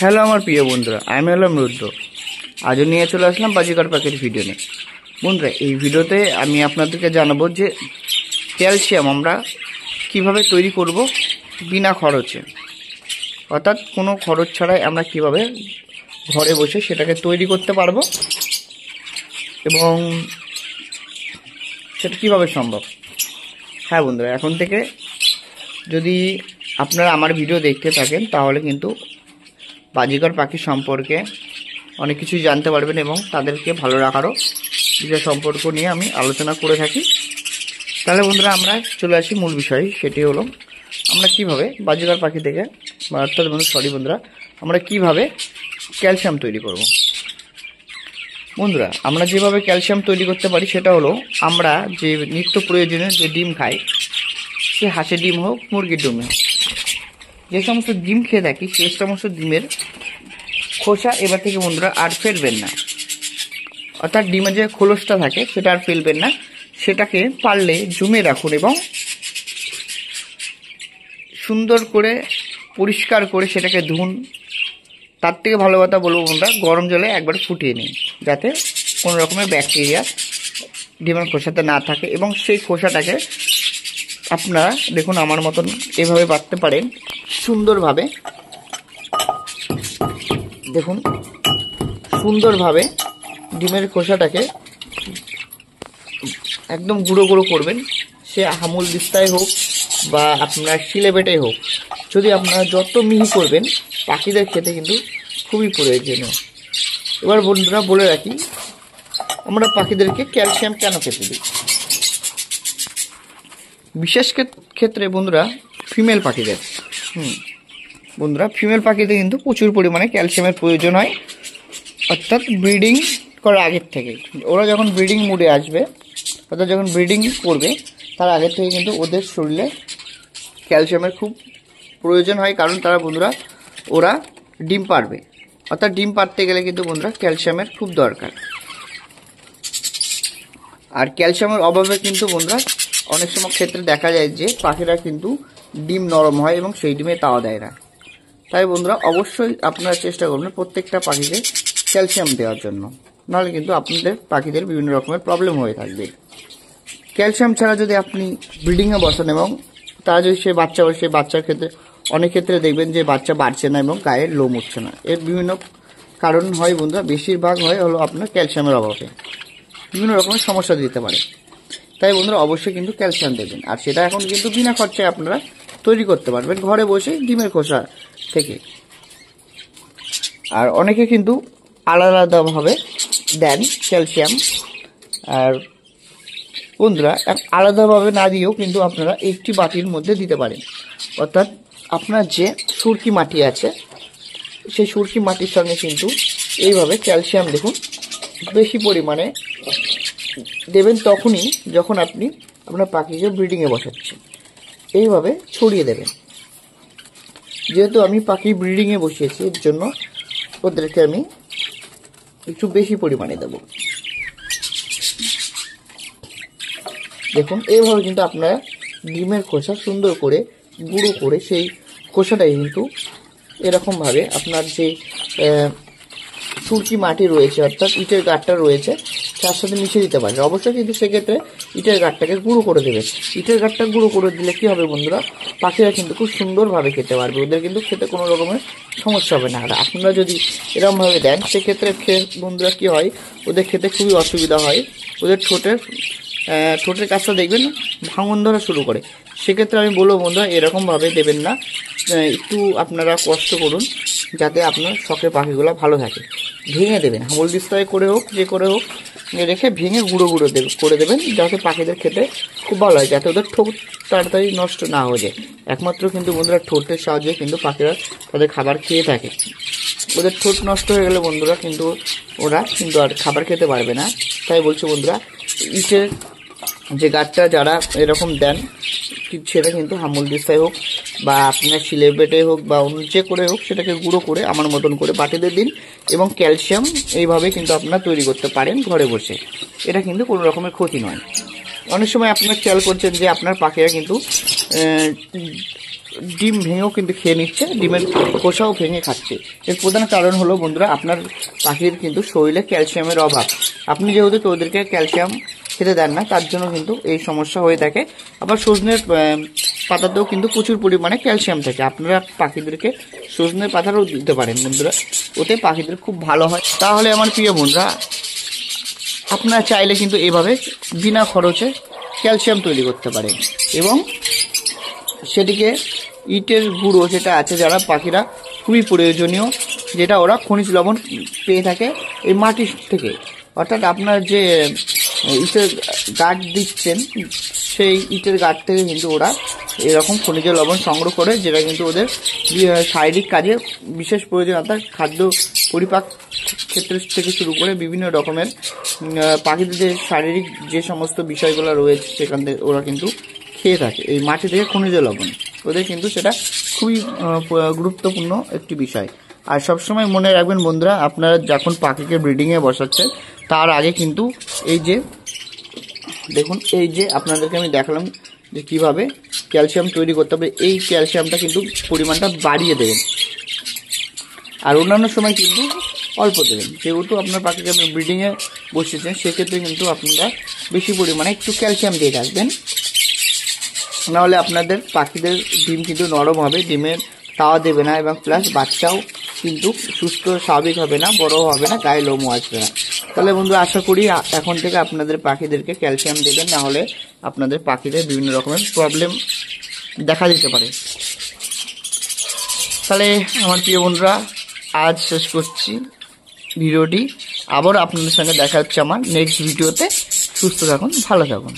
Hello আমার প্রিয় বন্ধুরা, আমি হলাম রুদ্র। আজও নিয়ে চলে আসলাম বাজিকর পাখির ভিডিও নিয়ে। বন্ধুরা, এই ভিডিওতে আমি আপনাদেরকে জানাবো যে ক্যালসিয়াম আমরা কিভাবে তৈরি করব বিনা খরচে, অর্থাৎ কোনো খরচ ছাড়াই আমরা কিভাবে ঘরে বসে সেটাকে তৈরি করতে পারবো এবং সেটা কীভাবে সম্ভব। হ্যাঁ বন্ধুরা, এখন থেকে যদি আপনারা আমার ভিডিও দেখতে থাকেন তাহলে কিন্তু বাজিকর পাখি সম্পর্কে অনেক কিছুই জানতে পারবেন এবং তাদেরকে ভালো রাখারও বিষয় সম্পর্ক নিয়ে আমি আলোচনা করে থাকি। তাহলে বন্ধুরা আমরা চলে আসি মূল বিষয়, সেটি হলো আমরা কিভাবে বাজিকর পাখি থেকে অর্থাৎ বন্ধুরা আমরা কিভাবে ক্যালসিয়াম তৈরি করব। বন্ধুরা, আমরা যেভাবে ক্যালসিয়াম তৈরি করতে পারি সেটা হলো আমরা যে নিত্য প্রয়োজনীয় যে ডিম খাই, সে হাঁসের ডিম হোক মুরগির ডিম হোক, যে সমস্ত ডিম খেয়ে থাকি সেই সমস্ত ডিমের খোসা এবার থেকে বন্ধুরা আর ফেলবেন না, অর্থাৎ ডিমের যে খোলসটা থাকে সেটা আর ফেলবেন না। সেটাকে পারলে জমে রাখুন এবং সুন্দর করে পরিষ্কার করে সেটাকে ধুন। তার থেকে ভালো কথা বলবো বন্ধুরা, গরম জলে একবার ফুটিয়ে নিন যাতে কোনো রকমের ব্যাকটেরিয়া ডিমের খোসাতে না থাকে এবং সেই খোসাটাকে আপনারা দেখুন আমার মতন এভাবে বাটতে পারেন সুন্দরভাবে। দেখুন সুন্দরভাবে ডিমের খোসাটাকে একদম গুঁড়ো গুঁড়ো করবেন, সে আমুল দিস্তায় হোক বা আপনার শিলে বেটেই হোক। যদি আপনারা যত মিহি করবেন পাখিদের খেতে কিন্তু খুবই প্রয়োজনীয়। এবার বন্ধুরা বলে রাখি, আমরা পাখিদেরকে ক্যালসিয়াম কেন খেতে দিই। বিশেষ ক্ষেত্রে বন্ধুরা ফিমেল পাখিদের বন্ধুরা ফিমেল পাখিতে কিন্তু প্রচুর পরিমাণে ক্যালসিয়ামের প্রয়োজন হয়, অর্থাৎ ব্রিডিং করার আগের থেকে। ওরা যখন ব্রিডিং মুডে আসবে, অর্থাৎ যখন ব্রিডিং করবে তার আগের থেকে কিন্তু ওদের শরীরে ক্যালসিয়ামের খুব প্রয়োজন হয়, কারণ তারা বন্ধুরা ওরা ডিম পারবে, অর্থাৎ ডিম পারতে গেলে কিন্তু বন্ধুরা ক্যালসিয়ামের খুব দরকার। আর ক্যালসিয়ামের অভাবে কিন্তু বন্ধুরা অনেক সময় ক্ষেত্রে দেখা যায় যে পাখিরা কিন্তু ডিম নরম হয় এবং সেই ডিমে তাওয়া দেয় না। তাই বন্ধুরা অবশ্যই আপনারা চেষ্টা করবেন প্রত্যেকটা পাখিকে ক্যালসিয়াম দেওয়ার জন্য, নাহলে কিন্তু আপনাদের পাখিদের বিভিন্ন রকমের প্রবলেম হয়ে থাকবে। ক্যালসিয়াম ছাড়া যদি আপনি ব্রিডিংয়ে বসান এবং তারা যদি সে বাচ্চা হয়, সেই বাচ্চার ক্ষেত্রে অনেক ক্ষেত্রে দেখবেন যে বাচ্চা বাড়ছে না এবং গায়ে লোম উঠছে না। এর বিভিন্ন কারণ হয় বন্ধুরা, বেশিরভাগ হয় হলো আপনার ক্যালসিয়ামের অভাবে, বিভিন্ন রকমের সমস্যা দিতে পারে। তাই বন্ধুরা অবশ্যই কিন্তু ক্যালসিয়াম দেবেন, আর সেটা এখন কিন্তু বিনা খরচায় আপনারা তৈরি করতে পারবেন ঘরে বসে ডিমের খোসা থেকে। আর অনেকে কিন্তু আলাদা আলাদাভাবে দেন ক্যালসিয়াম, আর বন্ধুরা আলাদাভাবে না দিয়েও কিন্তু আপনারা একটি বাটির মধ্যে দিতে পারেন। অর্থাৎ আপনার যে সুরকি মাটি আছে সেই সুরকি মাটির সঙ্গে কিন্তু এইভাবে ক্যালসিয়াম দেখুন বেশি পরিমাণে দেবেন তখনই যখন আপনি আপনার পাখিকে ব্রিডিংয়ে বসাচ্ছেন। এইভাবে ছড়িয়ে দেবেন। যেহেতু আমি পাখি ব্রিডিংয়ে বসিয়েছি এর জন্য ওদেরকে আমি একটু বেশি পরিমাণে দেব। দেখুন এইভাবে কিন্তু আপনারা ডিমের খোসা সুন্দর করে গুঁড়ো করে সেই খোসাটাই কিন্তু এরকমভাবে আপনার যে সুরকি মাটি রয়েছে অর্থাৎ ইটের গাঁটটা রয়েছে তার সাথে মিশিয়ে দিতে পারেন। অবশ্যই কিন্তু সেক্ষেত্রে ইটের গাঁটটাকে গুঁড়ো করে দেবে। ইটের গাঁটটা গুঁড়ো করে দিলে কী হবে বন্ধুরা, পাখিরা কিন্তু খুব সুন্দরভাবে খেতে পারবে, ওদের কিন্তু খেতে কোনো রকমের সমস্যা হবে না। আর আপনারা যদি এরকমভাবে দেন সেক্ষেত্রে বন্ধুরা কী হয়, ওদের খেতে খুবই অসুবিধা হয়। ওদের ঠোঁটের কাজটা দেখবেন ভাঙন ধরা শুরু করে। সেক্ষেত্রে আমি বলবো বন্ধুরা এরকমভাবে দেবেন না, একটু আপনারা কষ্ট করুন যাতে আপনার শখের পাখিগুলো ভালো থাকে। ভেঙে দেবেন, হামল দিস্তায় করে হোক যে করে হোক রেখে ভেঙে গুঁড়ো গুঁড়ো করে দেবেন যাতে পাখিদের খেতে খুব ভালো হয়, যাতে ওদের ঠোঁট তাড়াতাড়ি নষ্ট না হয়ে যায়। একমাত্র কিন্তু বন্ধুরা ঠোঁটের সাহায্যে কিন্তু পাখিরা তাদের খাবার খেয়ে থাকে। ওদের ঠোঁট নষ্ট হয়ে গেলে বন্ধুরা কিন্তু ওরা কিন্তু আর খাবার খেতে পারবে না। তাই বলছি বন্ধুরা, ইটের যে গাঁটটা যারা এরকম দেন সেটা কিন্তু হামুল দিস্তায় হোক বা আপনার শিলে বেটে হোক বা অন্য যে করে হোক সেটাকে গুঁড়ো করে আমার মতন করে বাটিতে দিন এবং ক্যালসিয়াম এইভাবে কিন্তু আপনারা তৈরি করতে পারেন ঘরে বসে। এটা কিন্তু কোনো রকমের ক্ষতি নয়। অনেক সময় আপনারা খেয়াল করছেন যে আপনার পাখিরা কিন্তু ডিম ভেঙেও কিন্তু খেয়ে নিচ্ছে, ডিমের খোসাও ভেঙে খাচ্ছে। এর প্রধান কারণ হলো বন্ধুরা আপনার পাখির কিন্তু শরীরে ক্যালসিয়ামের অভাব। আপনি যেহেতু ওদেরকে ক্যালসিয়াম খেতে দেন না, তার জন্য কিন্তু এই সমস্যা হয়ে থাকে। আবার সজনের পাতাতেও কিন্তু প্রচুর পরিমাণে ক্যালসিয়াম থাকে। আপনারা পাখিদেরকে সজনের পাতাটাও দিতে পারেন বন্ধুরা, ওতে পাখিদের খুব ভালো হয়। তাহলে আমার প্রিয় বন্ধুরা, আপনারা চাইলে কিন্তু এভাবে বিনা খরচে ক্যালসিয়াম তৈরি করতে পারেন এবং সেটিকে ইটের গুঁড়ো যেটা আছে, যারা পাখিরা খুবই প্রয়োজনীয়, যেটা ওরা খনিজ লবণ পেয়ে থাকে এই মাটির থেকে, অর্থাৎ আপনার যে ইটের গাঁট দিচ্ছেন সেই ইটের গাঁট থেকে কিন্তু ওরা এরকম খনিজ লবণ সংগ্রহ করে, যেটা কিন্তু ওদের শারীরিক কাজে বিশেষ প্রয়োজন, অর্থাৎ খাদ্য পরিপাক ক্ষেত্র থেকে শুরু করে বিভিন্ন রকমের পাখিদের যে শারীরিক যে সমস্ত বিষয়গুলো রয়েছে সেখান থেকে ওরা কিন্তু খেয়ে থাকে এই মাটি থেকে খনিজ লবণ। ওদের কিন্তু সেটা খুবই গুরুত্বপূর্ণ একটি বিষয়। আর সবসময় মনে রাখবেন বন্ধুরা, আপনারা যখন পাখিকে ব্রিডিংয়ে বসাচ্ছেন তার আগে কিন্তু এই যে দেখুন, এই যে আপনাদেরকে আমি দেখালাম যে কীভাবে ক্যালসিয়াম তৈরি করতে হবে, এই ক্যালসিয়ামটা কিন্তু পরিমাণটা বাড়িয়ে দেবেন, আর অন্যান্য সময় কিন্তু অল্প দেবেন। যেহেতু আপনার পাখিকে আপনি ব্রিডিংয়ে বসেছেন সেক্ষেত্রে কিন্তু আপনারা বেশি পরিমাণে একটু ক্যালসিয়াম দিয়ে রাখবেন, নাহলে আপনাদের পাখিদের ডিম কিন্তু নরম হবে, ডিমের তাওয়া দেবে না, এবং প্লাস বাচ্চাও কিন্তু সুস্থ স্বাভাবিক হবে না, বড় হবে না, গায়ে লোমও আসবে না। তাহলে বন্ধু আশা করি এখন থেকে আপনাদের পাখিদেরকে ক্যালসিয়াম দেবেন, না হলে আপনাদের পাখিদের বিভিন্ন রকমের প্রবলেম দেখা দিতে পারে। তাহলে আমার প্রিয় বন্ধুরা, আজ শেষ করছি ভিডিওটি। আবার আপনাদের সঙ্গে দেখা হচ্ছে আমার নেক্সট ভিডিওতে। সুস্থ থাকুন, ভালো থাকুন।